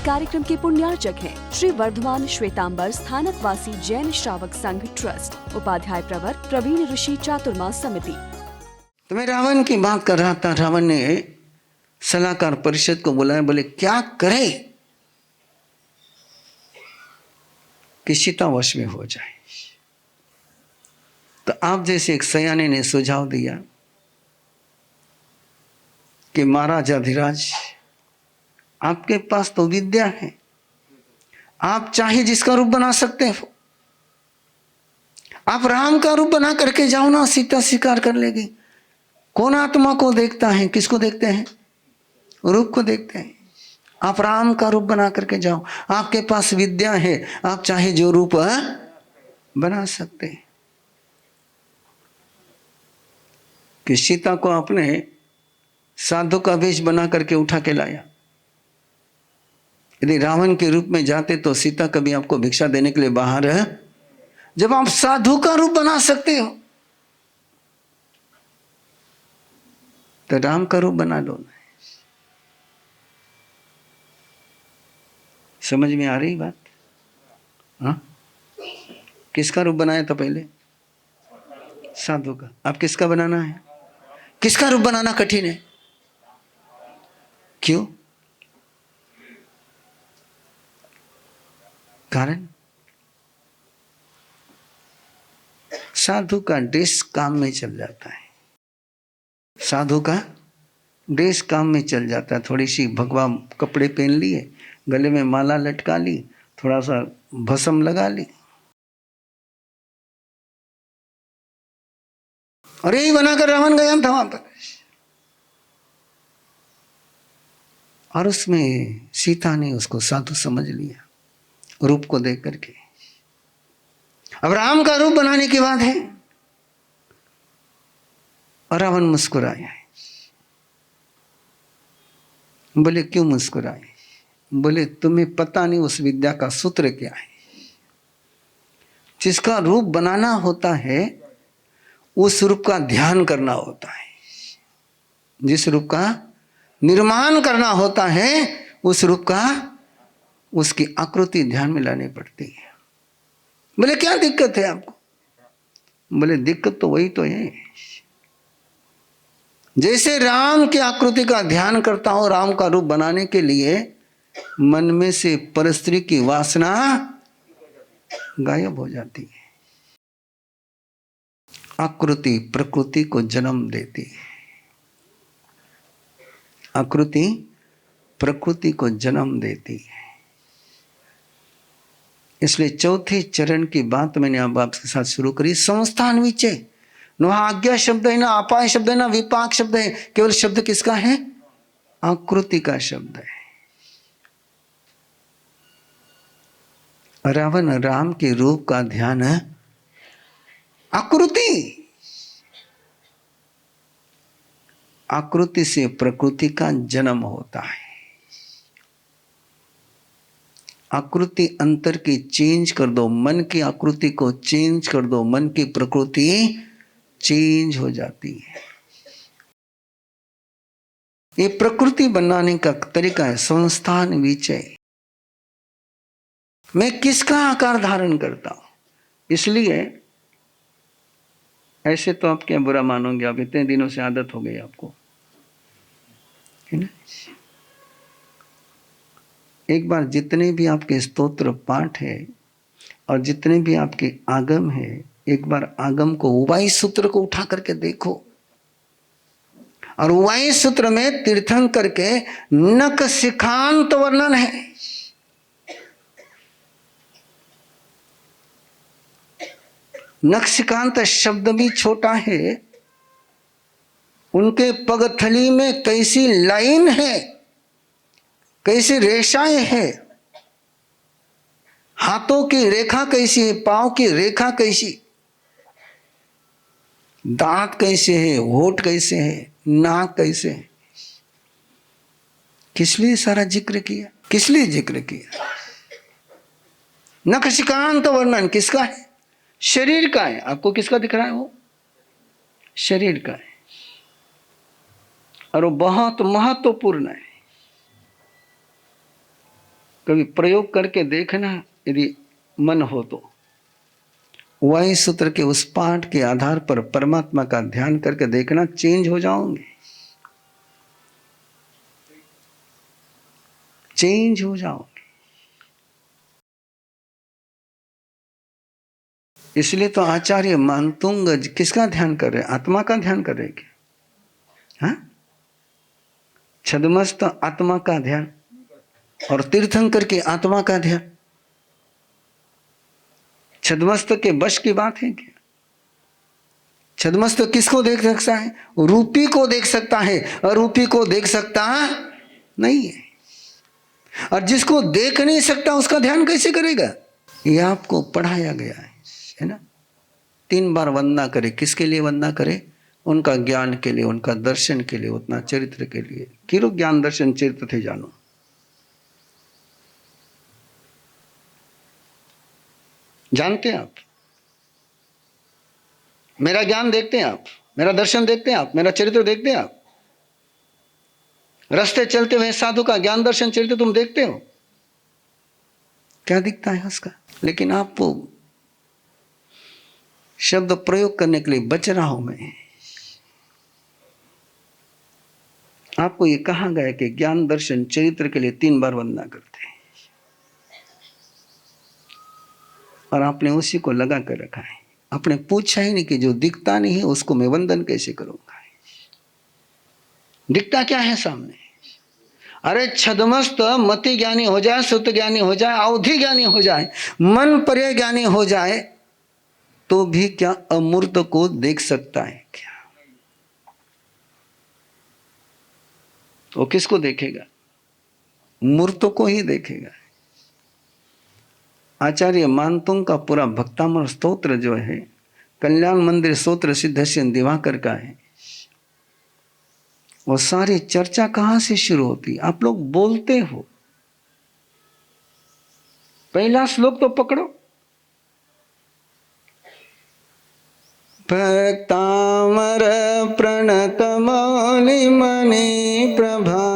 कार्यक्रम के पुण्यार्चक हैं श्री वर्धमान श्वेतांबर स्थानक वासी जैन श्रावक संघ ट्रस्ट, उपाध्याय प्रवर प्रवीण ऋषि चातुर्मास समिति। तो मैं रावण की बात कर रहा था। रावण ने सलाहकार परिषद को बुलाया, बोले क्या करे कि सीता वश में हो जाए। तो आप जैसे एक सयाने ने सुझाव दिया कि महाराज अधिराज, आपके पास तो विद्या है, आप चाहे जिसका रूप बना सकते हो। आप राम का रूप बना करके जाओ ना, सीता स्वीकार कर लेगी। कौन आत्मा को देखता है, किसको देखते हैं? रूप को देखते हैं। आप राम का रूप बना करके जाओ, आपके पास विद्या है, आप चाहे जो रूप बना सकते हैं। कि सीता को आपने साधु का वेश बना करके उठा के लाया। यदि रावण के रूप में जाते तो सीता कभी आपको भिक्षा देने के लिए बाहर है। जब आप साधु का रूप बना सकते हो तो राम का रूप बना लो। समझ में आ रही बात? हाँ, किसका रूप बनाया था पहले? साधु का। अब किसका बनाना है? किसका रूप बनाना कठिन है? क्यों? कारण साधु का ड्रेस काम में चल जाता है। साधु का ड्रेस काम में चल जाता है। थोड़ी सी भगवा कपड़े पहन लिए, गले में माला लटका ली, थोड़ा सा भस्म लगा ली, और यही बनाकर रावण गया था वहां पर। और उसमें सीता ने उसको साधु समझ लिया, रूप को देख करके। अब राम का रूप बनाने की बात है। और रावण मुस्कुराया। बोले क्यों मुस्कुराए? बोले तुम्हें पता नहीं उस विद्या का सूत्र क्या है। जिसका रूप बनाना होता है उस रूप का ध्यान करना होता है। जिस रूप का निर्माण करना होता है उस रूप का, उसकी आकृति ध्यान में लानी पड़ती है। बोले क्या दिक्कत है आपको? बोले दिक्कत तो वही तो है। जैसे राम की आकृति का ध्यान करता हूं राम का रूप बनाने के लिए, मन में से परस्त्री की वासना गायब हो जाती है। आकृति प्रकृति को जन्म देती है। आकृति प्रकृति को जन्म देती है। इसलिए चौथे चरण की बात मैंने अब आपके साथ शुरू करी। संस्थान विचय न आज्ञा शब्द है, ना अपाय शब्द है, ना विपाक शब्द है। केवल शब्द किसका है? आकृति का शब्द है। रावण राम के रूप का ध्यान है। आकृति, आकृति से प्रकृति का जन्म होता है। आकृति अंतर की चेंज कर दो, मन की आकृति को चेंज कर दो, मन की प्रकृति चेंज हो जाती है। ये प्रकृति बनाने का तरीका है संस्थान विचय। मैं किसका आकार धारण करता हूं? इसलिए ऐसे तो आप क्या बुरा मानोगे, आप इतने दिनों से आदत हो गई आपको, है ना? एक बार जितने भी आपके स्तोत्र पाठ है और जितने भी आपके आगम है, एक बार आगम को उवाई सूत्र को उठा करके देखो। और उवाई सूत्र में तीर्थंकर के नक शिखांत वर्णन है। नखशिकांत शब्द भी छोटा है। उनके पगथली में कैसी लाइन है, कैसी रेखाएं हैं, हाथों की रेखा कैसी है, पांव की रेखा कैसी, दांत कैसे है, होठ कैसे है, नाक कैसे है। किस लिए सारा जिक्र किया? किस लिए जिक्र किया? नखशिकांत वर्णन किसका है? शरीर का है। आपको किसका दिख रहा है? वो शरीर का है और वो बहुत महत्वपूर्ण है। कभी प्रयोग करके देखना, यदि मन हो तो वही सूत्र के उस पाठ के आधार पर परमात्मा का ध्यान करके देखना, चेंज हो जाओगे, चेंज हो जाओगे। इसलिए तो आचार्य मानतुंग किसका ध्यान कर रहे हैं? आत्मा का ध्यान कर रहे हैं क्या? हाँ, छद्मस्त आत्मा का ध्यान और तीर्थंकर की आत्मा का ध्यान। छद्मस्त के बश की बात है क्या? छद्मस्त किसको देख सकता है? रूपी को देख सकता है, अरूपी को देख सकता नहीं है। और जिसको देख नहीं सकता उसका ध्यान कैसे करेगा? ये आपको पढ़ाया गया है ना। 3 बार वंदना करे, किसके लिए वंदना करे? उनका ज्ञान के लिए, उनका दर्शन के लिए, उतना चरित्र के लिए। किरो ज्ञान दर्शन चरित्र थे जानो। जानते हैं आप? मेरा ज्ञान देखते हैं आप, मेरा दर्शन देखते हैं आप, मेरा चरित्र देखते हैं आप। रास्ते चलते हुए साधु का ज्ञान दर्शन चरित्र तुम देखते हो, क्या दिखता है उसका? लेकिन आपको शब्द प्रयोग करने के लिए बच रहा हूं मैं। आपको ये कहा गया कि ज्ञान दर्शन चरित्र के लिए 3 बार वंदना करते हैं, और आपने उसी को लगा कर रखा है। आपने पूछा ही नहीं कि जो दिखता नहीं है उसको मैं वंदन कैसे करूंगा। दिखता क्या है सामने? अरे छद्मस्त मति ज्ञानी हो जाए, सुत ज्ञानी हो जाए, अवधि ज्ञानी हो जाए, मन पर्य ज्ञानी हो जाए, तो भी क्या अमूर्त को देख सकता है क्या? वो किसको देखेगा? मूर्त को ही देखेगा। आचार्य मानतुंग का पूरा भक्तामृत स्तोत्र जो है, कल्याण मंदिर स्तोत्र सिद्धेश्वर दिवाकर का है, वो सारी चर्चा कहां से शुरू होती? आप लोग बोलते हो, पहला श्लोक तो पकड़ो। भक्तामर प्रणत मौलि मणि प्रभानमोद्योतक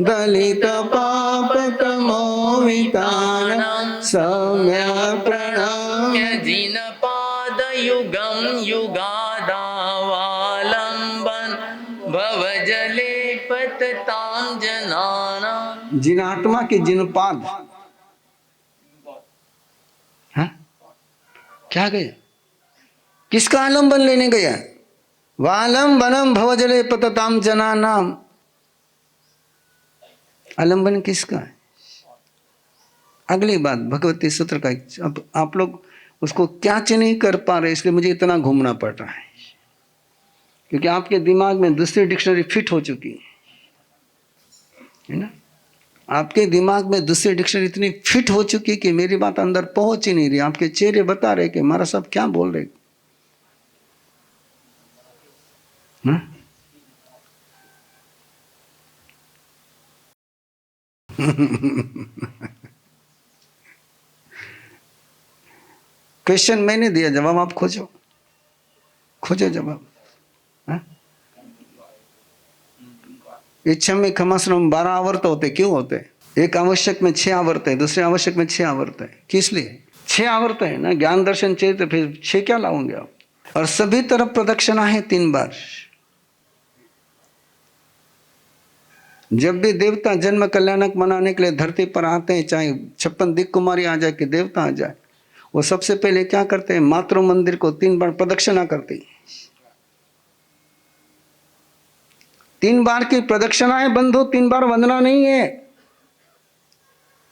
दलित पाप तमोवितान सौम्य प्रणम्य जिन पाद युगम युगादावालंबन भवजले पततां जनाना। जिन आत्मा के जिन पाद, हाँ? क्या गया? किसका आलंबन लेने गया? वालंबनम भवजले पतताम जनानाम। आलंबन किसका है? अगली बात भगवती सूत्र का। अब आप लोग उसको कैच नहीं कर पा रहे, इसलिए मुझे इतना घूमना पड़ रहा है, क्योंकि आपके दिमाग में दूसरी डिक्शनरी फिट हो चुकी है ना। आपके दिमाग में दूसरी डिक्शनरी इतनी फिट हो चुकी कि मेरी बात अंदर पहुंच ही नहीं रही। आपके चेहरे बता रहे कि हमारा सब क्या बोल रहे। क्वेश्चन मैंने दिया, जवाब आप खोजो, खोजो जवाब। इच्छा में खमाश्रम 12 आवर्त होते, क्यों होते? एक आवश्यक में 6 आवर्त है, दूसरे आवश्यक में 6 आवर्त है। किस लिए? 6 आवर्त है ना, ज्ञान दर्शन चाहिए तो फिर 6 क्या लाओगे आप? और सभी तरफ प्रदक्षिणा है 3 बार। जब भी देवता जन्म कल्याणक मनाने के लिए धरती पर आते हैं, चाहे 56 दिक कुमारी आ जाए कि देवता आ जाए, वो सबसे पहले क्या करते हैं? मातृ मंदिर को 3 बार प्रदक्षिणा करते हैं। 3 बार की प्रदक्षिणा है बंधु, 3 बार वंदना नहीं है।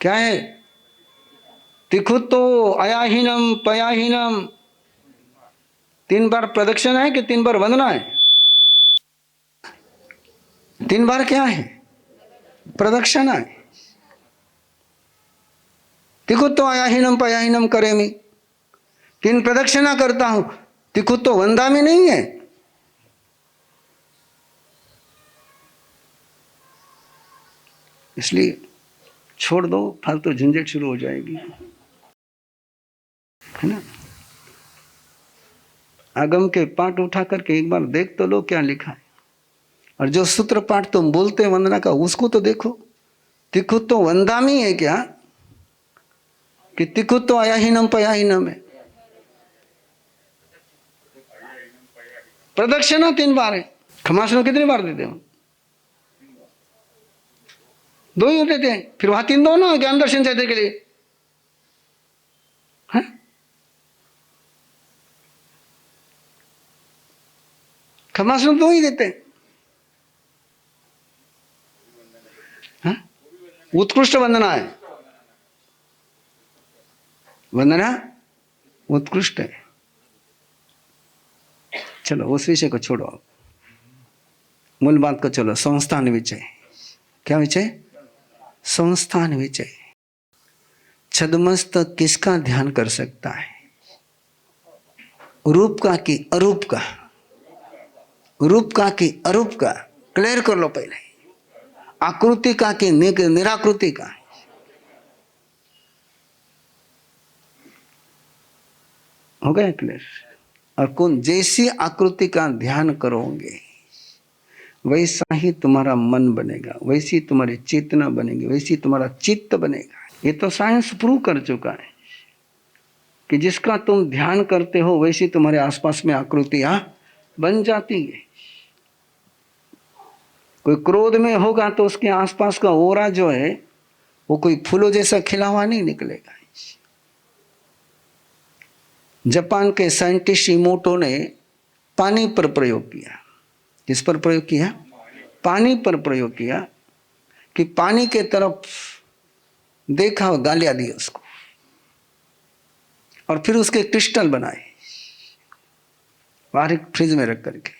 क्या है? तिखुतो अयाहीनम पयाहीनम। 3 बार प्रदक्षिणा है कि 3 बार वंदना है? 3 बार क्या है? प्रदक्षिणा है। तिखुतो अयाहीनम पयाहीनम करेमी, 3 प्रदक्षिणा करता हूं, तिखुतो वंदा में नहीं है। इसलिए छोड़ दो, फालतू झंझट शुरू हो जाएगी, है ना। आगम के पाठ उठा करके एक बार देख तो लो क्या लिखा है। और जो सूत्र पाठ तुम बोलते हैं वंदना का, उसको तो देखो। तिखुत तो वंदामी है क्या, कि तिखुत तो आयाहीनम पयाहीनम है। प्रदक्षिणा 3 बार है, खमासनो कितनी बार देते हो? 2 ही देते हैं। फिर वहां 3 दो ना, ज्ञान दर्शन चैत्र के लिए है? खमासनो 2 ही देते हैं। उत्कृष्ट वंदना है, वंदना उत्कृष्ट है। चलो उस विषय को छोड़ो, मूल बात को चलो। संस्थान विषय, क्या विषय? संस्थान विषय। छद्मस्त किसका ध्यान कर सकता है? रूप का कि अरूप का? रूप का कि अरूप का? क्लियर कर लो पहले। आकृति का कि निराकृति का? हो गया क्लियर? और कौन जैसी आकृति का ध्यान करोगे वैसा ही तुम्हारा मन बनेगा, वैसी तुम्हारी चेतना बनेगी, वैसी तुम्हारा चित्त बनेगा। ये तो साइंस प्रूव कर चुका है कि जिसका तुम ध्यान करते हो वैसी तुम्हारे आसपास में आकृतियां बन जाती है। कोई क्रोध में होगा तो उसके आसपास का ओरा जो है वो कोई फूलों जैसा खिला हुआ नहीं निकलेगा। जापान के साइंटिस्ट इमोटो ने पानी पर प्रयोग किया। किस पर प्रयोग किया? पानी पर प्रयोग किया कि पानी के तरफ देखा और गालियां दी उसको, और फिर उसके क्रिस्टल बनाए बाहर एक फ्रिज में रख करके।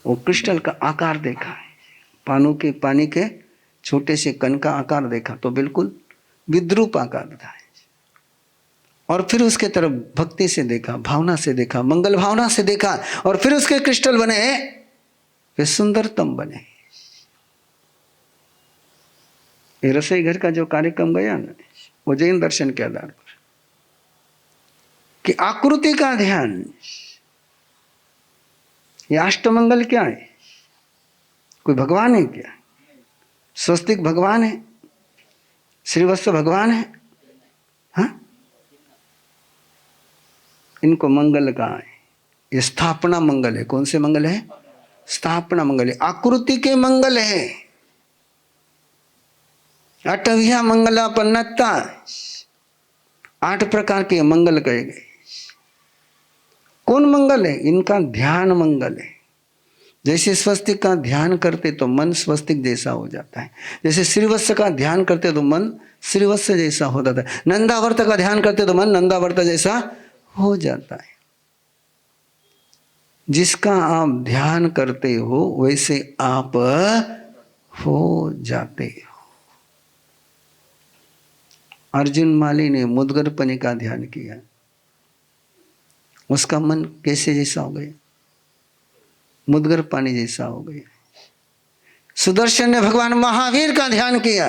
वो क्रिस्टल का आकार देखा है, पानी के छोटे से कण का आकार देखा तो बिल्कुल विद्रूप आकार था। और फिर उसके तरफ भक्ति से देखा, भावना से देखा, मंगल भावना से देखा, और फिर उसके क्रिस्टल बने, वे सुंदरतम बने। ये रसोई घर का जो कार्यक्रम गया ना, वो जैन दर्शन के आधार पर कि आकृति का ध्यान। ये अष्टमंगल क्या है? कोई भगवान है क्या? स्वस्तिक भगवान है, श्रीवत्स भगवान है, हाँ? इनको मंगल कहा है। ये स्थापना मंगल है। कौन से मंगल है? स्थापना मंगल है, आकृति के मंगल है। अटविया मंगलापन्नता, 8 प्रकार के मंगल कहे गए। कौन मंगल है? इनका ध्यान मंगल है। जैसे स्वस्तिक का ध्यान करते तो मन स्वस्तिक जैसा हो जाता है, जैसे श्रीवत्स का ध्यान करते तो मन श्रीवत्स जैसा हो जाता है, नंदावर्त का ध्यान करते तो मन नंदावर्त जैसा हो जाता है। जिसका आप ध्यान करते हो वैसे आप हो जाते हो। अर्जुन माली ने मुद्गरपनि का ध्यान किया, उसका मन कैसे जैसा हो गया? मुद्गर पानी जैसा हो गया। सुदर्शन ने भगवान महावीर का ध्यान किया,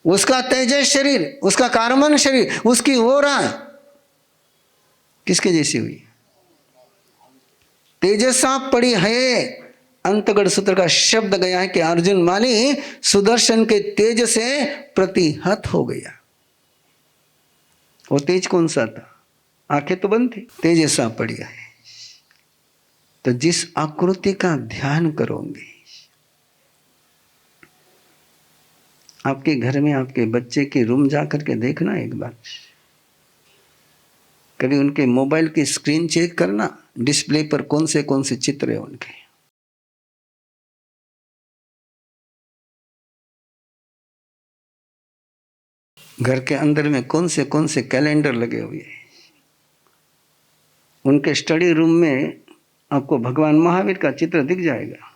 उसका तेजस शरीर, उसका कार्बन शरीर, उसकी ओरा किसके जैसी हुई? तेजसा पड़ी है। अंतगढ़ सूत्र का शब्द गया है कि अर्जुन माली सुदर्शन के तेज से प्रतिहत हो गया। वो तेज कौन सा था? आंखें तो बंद थी, तेजसा पड़ी है। तो जिस आकृति का ध्यान करोगे, आपके घर में आपके बच्चे के रूम जाकर के देखना एक बार, कभी उनके मोबाइल की स्क्रीन चेक करना, डिस्प्ले पर कौन से चित्र है उनके। घर के अंदर में कौन से कैलेंडर लगे हुए हैं। उनके स्टडी रूम में आपको भगवान महावीर का चित्र दिख जाएगा।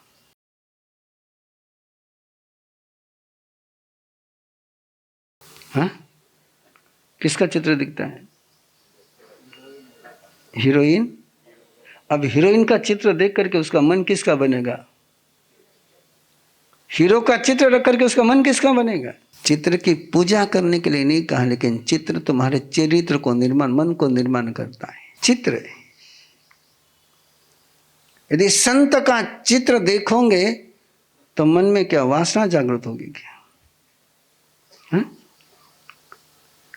हाँ, किसका चित्र दिखता है? हीरोइन। अब हीरोइन का चित्र देख करके उसका मन किसका बनेगा? हीरो का चित्र रख करके उसका मन किसका बनेगा? चित्र की पूजा करने के लिए नहीं कहा, लेकिन चित्र तुम्हारे चरित्र को निर्माण, मन को निर्माण करता है। चित्र यदि संत का चित्र देखोगे तो मन में क्या वासना जागृत होगी क्या? है?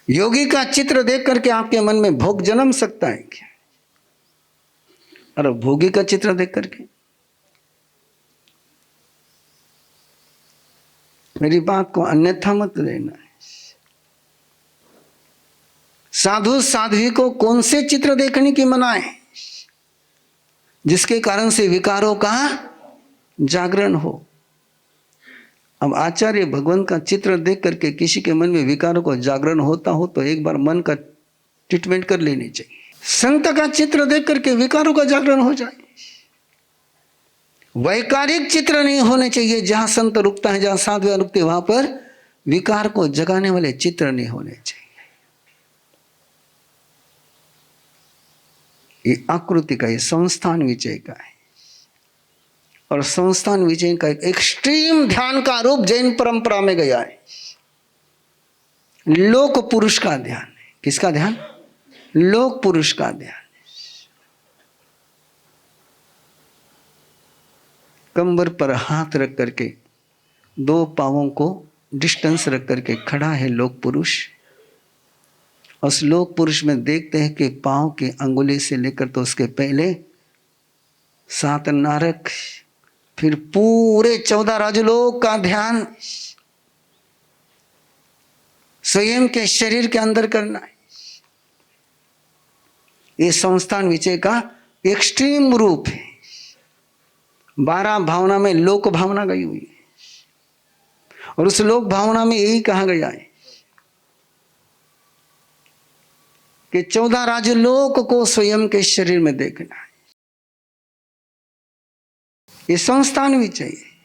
योगी का चित्र देख करके आपके मन में भोग जन्म सकता है क्या? और भोगी का चित्र देख करके? मेरी बात को अन्यथा मत लेना है। साधु साध्वी को कौन से चित्र देखने की मनाए जिसके कारण से विकारों का जागरण हो? अब आचार्य भगवान का चित्र देख करके किसी के मन में विकारों का जागरण होता हो तो एक बार मन का ट्रीटमेंट कर लेनी चाहिए। संत का चित्र देख करके विकारों का जागरण हो जाए। वैकारिक चित्र नहीं होने चाहिए। जहां संत रुकता है, जहां साधु रुकते, वहां पर विकार को जगाने वाले चित्र नहीं होने चाहिए। ये आकृति का, ये संस्थान विजय का है। और संस्थान विजय का एक एक्सट्रीम ध्यान का रूप जैन परंपरा में गया है। लोक पुरुष का ध्यान है। किसका ध्यान? लोक पुरुष का ध्यान। कंबर पर हाथ रख करके, दो पांवों को डिस्टेंस रख करके खड़ा है लोक पुरुष। उस लोक पुरुष में देखते हैं कि पांव की अंगुली से लेकर तो उसके पहले 7 नारक, फिर पूरे 14 राजलोक का ध्यान स्वयं के शरीर के अंदर करना है। ये संस्थान विजय का एक्सट्रीम रूप है। 12 भावना में लोक भावना गई हुई है और उस लोक भावना में यही कहा गया है कि 14 राजलोक को स्वयं के शरीर में देखना है। ये संस्थान विजय है।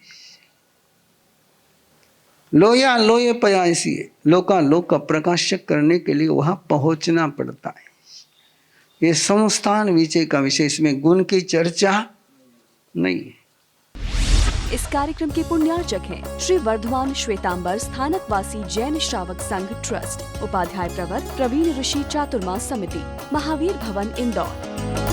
लोया लोये पयासी है। लोका लोक का प्रकाशक करने के लिए वहां पहुंचना पड़ता है। ये संस्थान विजय का विषय, इसमें गुण की चर्चा नहीं है। इस कार्यक्रम के पुण्यार्चक हैं श्री वर्धमान श्वेतांबर स्थानकवासी जैन श्रावक संघ ट्रस्ट, उपाध्याय प्रवर प्रवीण ऋषि चातुर्मास समिति, महावीर भवन, इंदौर।